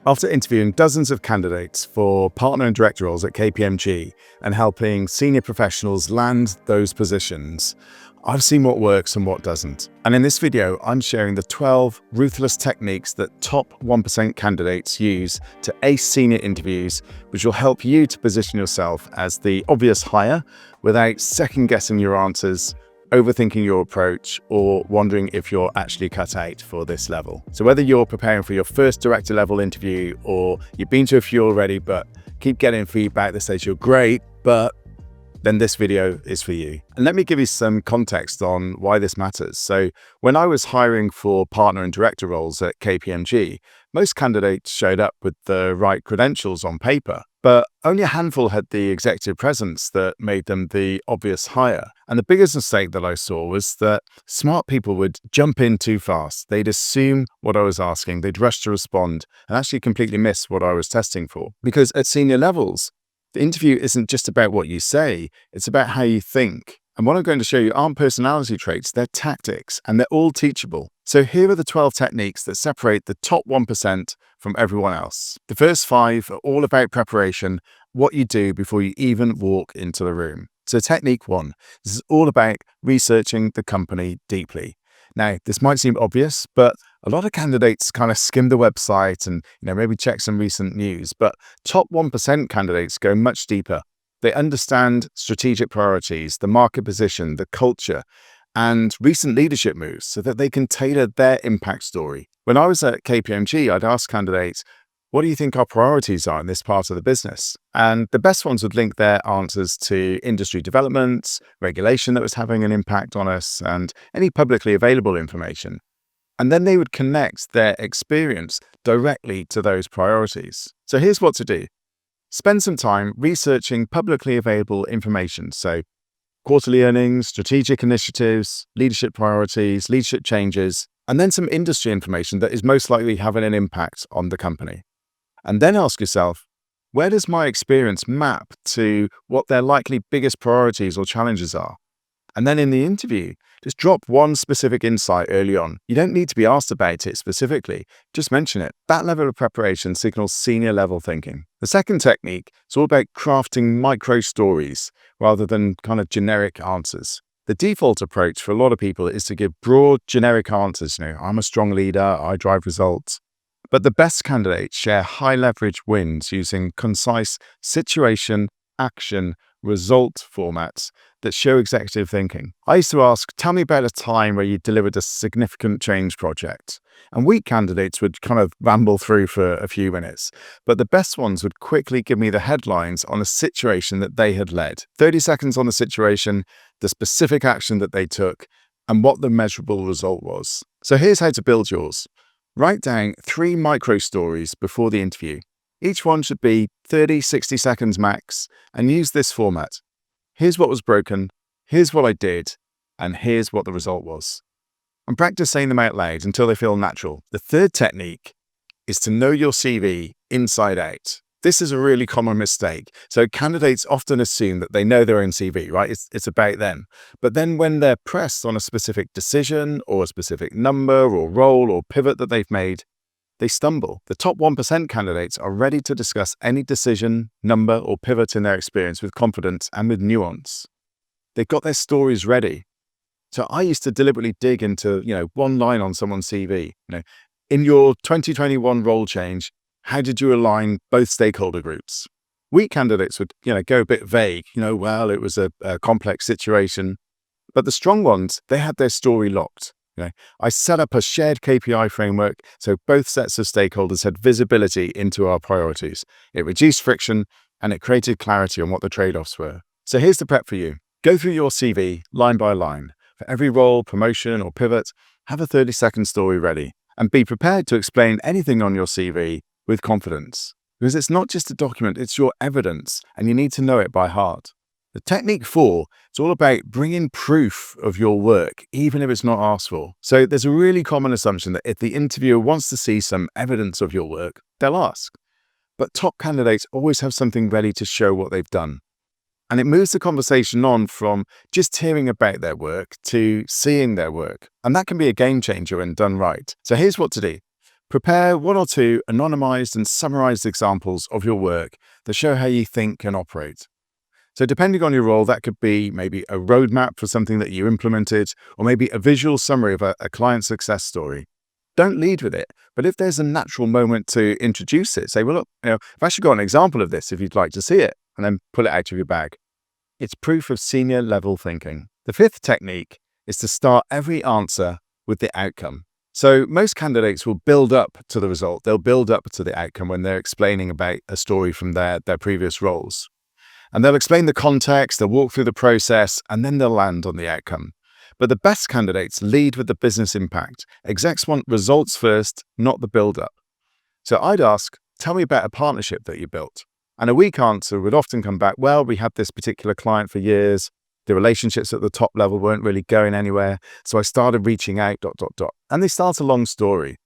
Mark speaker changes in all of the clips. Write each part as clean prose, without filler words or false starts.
Speaker 1: After interviewing dozens of candidates for partner and director roles at KPMG and helping senior professionals land those positions, I've seen what works and what doesn't. And in this video, I'm sharing the 12 ruthless techniques that top 1% candidates use to ace senior interviews, which will help you to position yourself as the obvious hire without second-guessing your answers, overthinking your approach, or wondering if you're actually cut out for this level. So whether you're preparing for your first director level interview or you've been to a few already but keep getting feedback that says you're great, but then this video is for you. And let me give you some context on why this matters. So when I was hiring for partner and director roles at KPMG, most candidates showed up with the right credentials on paper, but only a handful had the executive presence that made them the obvious hire. And the biggest mistake that I saw was that smart people would jump in too fast. They'd assume what I was asking, they'd rush to respond, and actually completely miss what I was testing for. Because at senior levels, the interview isn't just about what you say, it's about how you think. And what I'm going to show you aren't personality traits, they're tactics, and they're all teachable. So here are the 12 techniques that separate the top 1% from everyone else. The first 5 are all about preparation, what you do before you even walk into the room. So technique 1, this is all about researching the company deeply. Now, this might seem obvious, but a lot of candidates kind of skim the website and maybe check some recent news, but top 1% candidates go much deeper. They understand strategic priorities, the market position, the culture, and recent leadership moves so that they can tailor their impact story. When I was at KPMG, I'd ask candidates, what do you think our priorities are in this part of the business? And the best ones would link their answers to industry developments, regulation that was having an impact on us, and any publicly available information. And then they would connect their experience directly to those priorities. So here's what to do. Spend some time researching publicly available information. So quarterly earnings, strategic initiatives, leadership priorities, leadership changes, and then some industry information that is most likely having an impact on the company. And then ask yourself, where does my experience map to what their likely biggest priorities or challenges are? And then in the interview, just drop one specific insight early on. You don't need to be asked about it specifically, just mention it. That level of preparation signals senior level thinking. The second technique is all about crafting micro stories rather than kind of generic answers. The default approach for a lot of people is to give broad, generic answers. I'm a strong leader, I drive results. But the best candidates share high leverage wins using concise situation, action, result formats that show executive thinking. I used to ask, tell me about a time where you delivered a significant change project. And weak candidates would kind of ramble through for a few minutes, but the best ones would quickly give me the headlines on a situation that they had led. 30 seconds on the situation, the specific action that they took, and what the measurable result was. So here's how to build yours. Write down 3 micro stories before the interview. Each one should be 30, 60 seconds max, and use this format. Here's what was broken, here's what I did, and here's what the result was. And practice saying them out loud until they feel natural. The third technique is to know your CV inside out. This is a really common mistake. So candidates often assume that they know their own CV, right? It's about them. But then when they're pressed on a specific decision or a specific number or role or pivot that they've made, they stumble. The top 1% candidates are ready to discuss any decision, number, or pivot in their experience with confidence and with nuance. They've got their stories ready. So I used to deliberately dig into, one line on someone's CV. In your 2021 role change, how did you align both stakeholder groups? Weak candidates would, go a bit vague. Well, it was a complex situation. But the strong ones, they had their story locked. I set up a shared KPI framework so both sets of stakeholders had visibility into our priorities. It reduced friction and it created clarity on what the trade-offs were. So here's the prep for you. Go through your CV line by line. For every role, promotion, or pivot, have a 30-second story ready. And be prepared to explain anything on your CV with confidence. Because it's not just a document, it's your evidence, and you need to know it by heart. The technique 4, it's all about bringing proof of your work, even if it's not asked for. So there's a really common assumption that if the interviewer wants to see some evidence of your work, they'll ask. But top candidates always have something ready to show what they've done. And it moves the conversation on from just hearing about their work to seeing their work. And that can be a game changer when done right. So here's what to do. Prepare one or two anonymized and summarized examples of your work that show how you think and operate. So depending on your role, that could be maybe a roadmap for something that you implemented, or maybe a visual summary of a client success story. Don't lead with it, but if there's a natural moment to introduce it, say, well, look, I've actually got an example of this if you'd like to see it, and then pull it out of your bag. It's proof of senior level thinking. The fifth technique is to start every answer with the outcome. So most candidates will build up to the result. They'll build up to the outcome when they're explaining about a story from their previous roles. And they'll explain the context, they'll walk through the process, and then they'll land on the outcome. But the best candidates lead with the business impact. Execs want results first, not the build-up. So I'd ask, tell me about a partnership that you built. And a weak answer would often come back, well, we had this particular client for years. The relationships at the top level weren't really going anywhere. So I started reaching out, ... And they start a long story.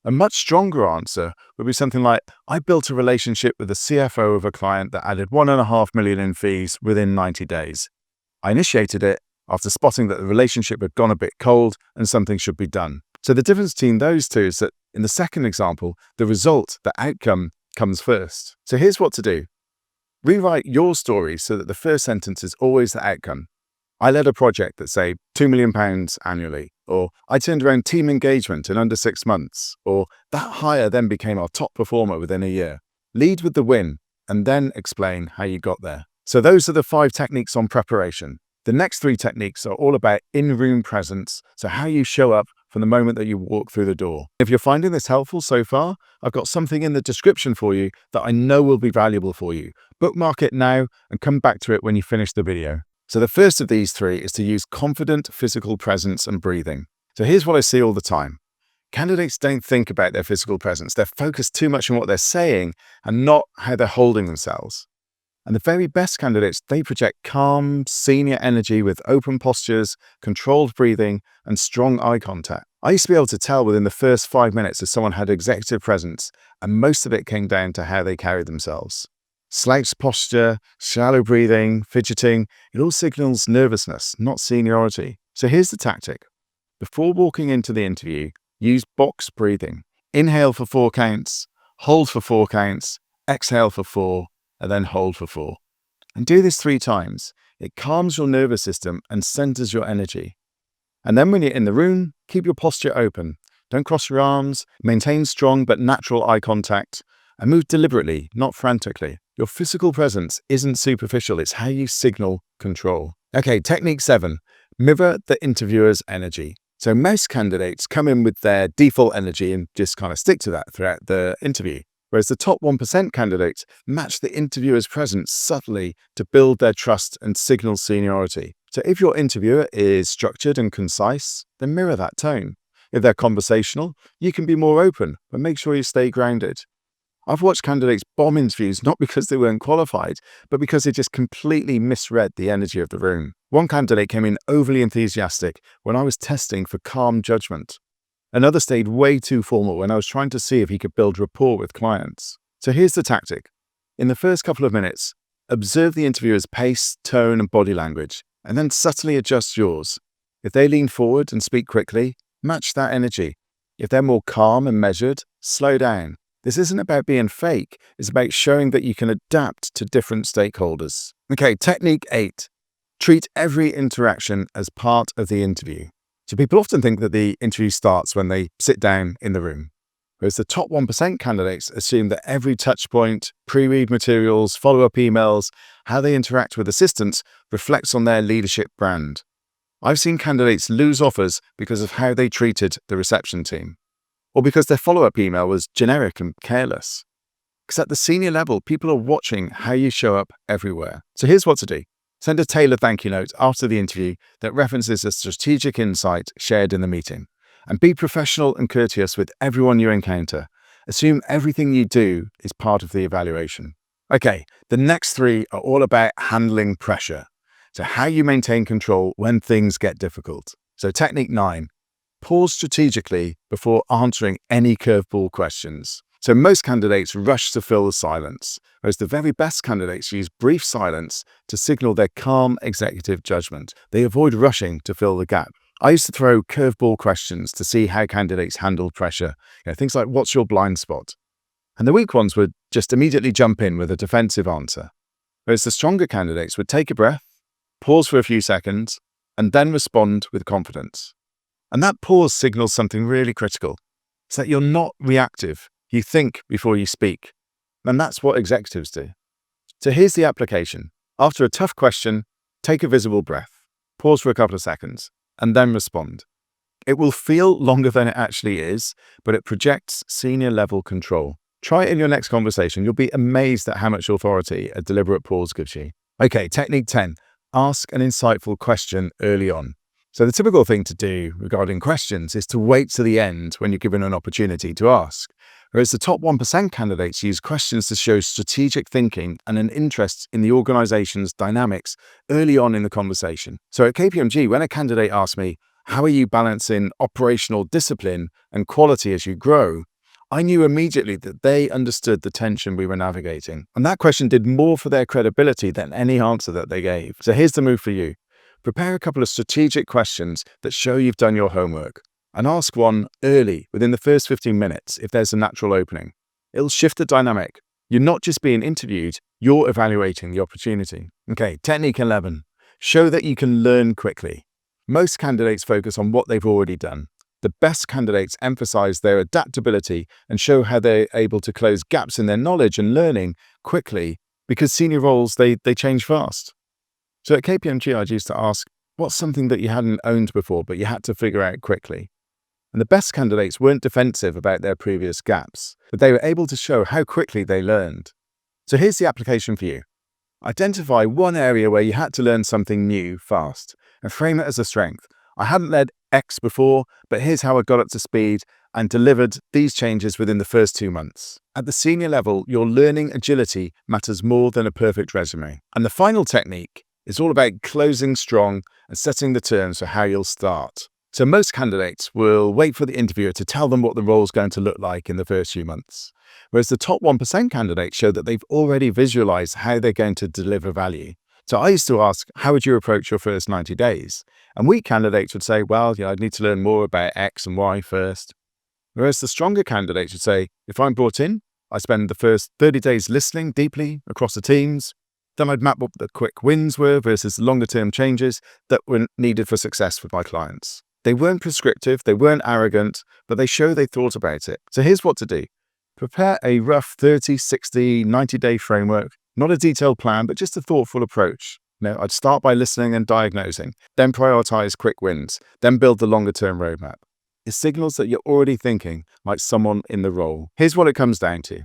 Speaker 1: A much stronger answer would be something like, I built a relationship with the CFO of a client that added 1.5 million in fees within 90 days. I initiated it after spotting that the relationship had gone a bit cold and something should be done. So the difference between those two is that in the second example, the result, the outcome, comes first. So here's what to do. Rewrite your story so that the first sentence is always the outcome. I led a project that saved £2 million annually, or I turned around team engagement in under 6 months, or that hire then became our top performer within a year. Lead with the win and then explain how you got there. So those are the 5 techniques on preparation. The next 3 techniques are all about in-room presence, so how you show up from the moment that you walk through the door. If you're finding this helpful so far, I've got something in the description for you that I know will be valuable for you. Bookmark it now and come back to it when you finish the video. So the first of these 3 is to use confident physical presence and breathing. So here's what I see all the time. Candidates don't think about their physical presence. They're focused too much on what they're saying and not how they're holding themselves. And the very best candidates, they project calm, senior energy with open postures, controlled breathing, and strong eye contact. I used to be able to tell within the first 5 minutes if someone had executive presence, and most of it came down to how they carried themselves. Slouched posture, shallow breathing, fidgeting, it all signals nervousness, not seniority. So here's the tactic. Before walking into the interview, use box breathing. Inhale for 4 counts, hold for 4 counts, exhale for 4, and then hold for 4. And do this 3 times. It calms your nervous system and centers your energy. And then when you're in the room, keep your posture open. Don't cross your arms, maintain strong but natural eye contact, and move deliberately, not frantically. Your physical presence isn't superficial, it's how you signal control. Okay, technique 7, mirror the interviewer's energy. So most candidates come in with their default energy and just kind of stick to that throughout the interview. Whereas the top 1% candidates match the interviewer's presence subtly to build their trust and signal seniority. So if your interviewer is structured and concise, then mirror that tone. If they're conversational, you can be more open, but make sure you stay grounded. I've watched candidates bomb interviews not because they weren't qualified, but because they just completely misread the energy of the room. One candidate came in overly enthusiastic when I was testing for calm judgment. Another stayed way too formal when I was trying to see if he could build rapport with clients. So here's the tactic. In the first couple of minutes, observe the interviewer's pace, tone, and body language, and then subtly adjust yours. If they lean forward and speak quickly, match that energy. If they're more calm and measured, slow down. This isn't about being fake, it's about showing that you can adapt to different stakeholders. Okay, technique 8. Treat every interaction as part of the interview. So people often think that the interview starts when they sit down in the room, whereas the top 1% candidates assume that every touch point, pre-read materials, follow-up emails, how they interact with assistants reflects on their leadership brand. I've seen candidates lose offers because of how they treated the reception team, or because their follow-up email was generic and careless. Because at the senior level, people are watching how you show up everywhere. So here's what to do. Send a tailored thank you note after the interview that references a strategic insight shared in the meeting. And be professional and courteous with everyone you encounter. Assume everything you do is part of the evaluation. Okay, the next 3 are all about handling pressure. So how you maintain control when things get difficult. So technique 9. Pause strategically before answering any curveball questions. So most candidates rush to fill the silence, whereas the very best candidates use brief silence to signal their calm executive judgment. They avoid rushing to fill the gap. I used to throw curveball questions to see how candidates handled pressure. Things like, what's your blind spot? And the weak ones would just immediately jump in with a defensive answer. Whereas the stronger candidates would take a breath, pause for a few seconds, and then respond with confidence. And that pause signals something really critical. It's that you're not reactive. You think before you speak. And that's what executives do. So here's the application. After a tough question, take a visible breath, pause for a couple of seconds, and then respond. It will feel longer than it actually is, but it projects senior level control. Try it in your next conversation. You'll be amazed at how much authority a deliberate pause gives you. Okay, technique 10. Ask an insightful question early on. So the typical thing to do regarding questions is to wait to the end when you're given an opportunity to ask. Whereas the top 1% candidates use questions to show strategic thinking and an interest in the organization's dynamics early on in the conversation. So at KPMG, when a candidate asked me, how are you balancing operational discipline and quality as you grow? I knew immediately that they understood the tension we were navigating. And that question did more for their credibility than any answer that they gave. So here's the move for you. Prepare a couple of strategic questions that show you've done your homework. And ask one early, within the first 15 minutes, if there's a natural opening. It'll shift the dynamic. You're not just being interviewed, you're evaluating the opportunity. Okay, technique 11. Show that you can learn quickly. Most candidates focus on what they've already done. The best candidates emphasize their adaptability and show how they're able to close gaps in their knowledge and learning quickly because senior roles, they change fast. So at KPMG, I used to ask, what's something that you hadn't owned before, but you had to figure out quickly? And the best candidates weren't defensive about their previous gaps, but they were able to show how quickly they learned. So here's the application for you. Identify one area where you had to learn something new fast and frame it as a strength. I hadn't led X before, but here's how I got up to speed and delivered these changes within the first 2 months. At the senior level, your learning agility matters more than a perfect resume. And the final technique is all about closing strong and setting the terms for how you'll start. So most candidates will wait for the interviewer to tell them what the role is going to look like in the first few months. Whereas the top 1% candidates show that they've already visualized how they're going to deliver value. So I used to ask, how would you approach your first 90 days? And weak candidates would say, well, I'd need to learn more about X and Y first. Whereas the stronger candidates would say, if I'm brought in, I spend the first 30 days listening deeply across the teams. Then I'd map what the quick wins were versus the longer term changes that were needed for success with my clients. They weren't prescriptive, they weren't arrogant, but they show they thought about it. So here's what to do. Prepare a rough 30, 60, 90-day framework, not a detailed plan, but just a thoughtful approach. I'd start by listening and diagnosing, then prioritize quick wins, then build the longer-term roadmap. It signals that you're already thinking like someone in the role. Here's what it comes down to.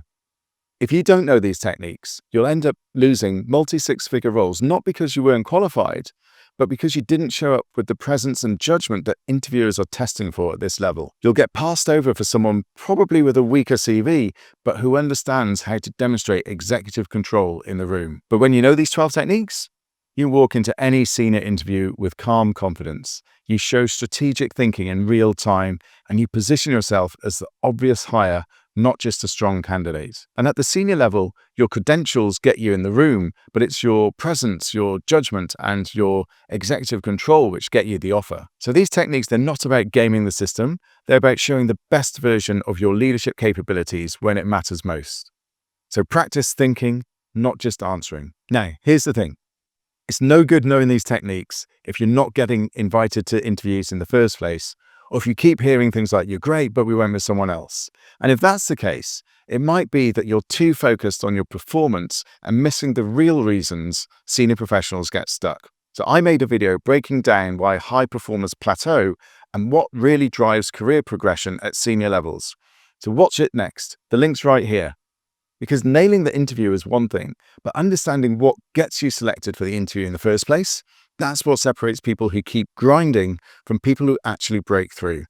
Speaker 1: If you don't know these techniques, you'll end up losing multi-six-figure roles, not because you weren't qualified, but because you didn't show up with the presence and judgment that interviewers are testing for at this level. You'll get passed over for someone probably with a weaker CV, but who understands how to demonstrate executive control in the room. But when you know these 12 techniques, you walk into any senior interview with calm confidence. You show strategic thinking in real time, and you position yourself as the obvious hire, not just a strong candidate. And at the senior level, your credentials get you in the room, but it's your presence, your judgment, and your executive control which get you the offer. So these techniques, they're not about gaming the system. They're about showing the best version of your leadership capabilities when it matters most. So practice thinking, not just answering. Now, here's the thing. It's no good knowing these techniques if you're not getting invited to interviews in the first place, or if you keep hearing things like, you're great, but we went with someone else. And if that's the case, it might be that you're too focused on your performance and missing the real reasons senior professionals get stuck. So I made a video breaking down why high performers plateau and what really drives career progression at senior levels. So watch it next. The link's right here. Because nailing the interview is one thing, but understanding what gets you selected for the interview in the first place, that's what separates people who keep grinding from people who actually break through.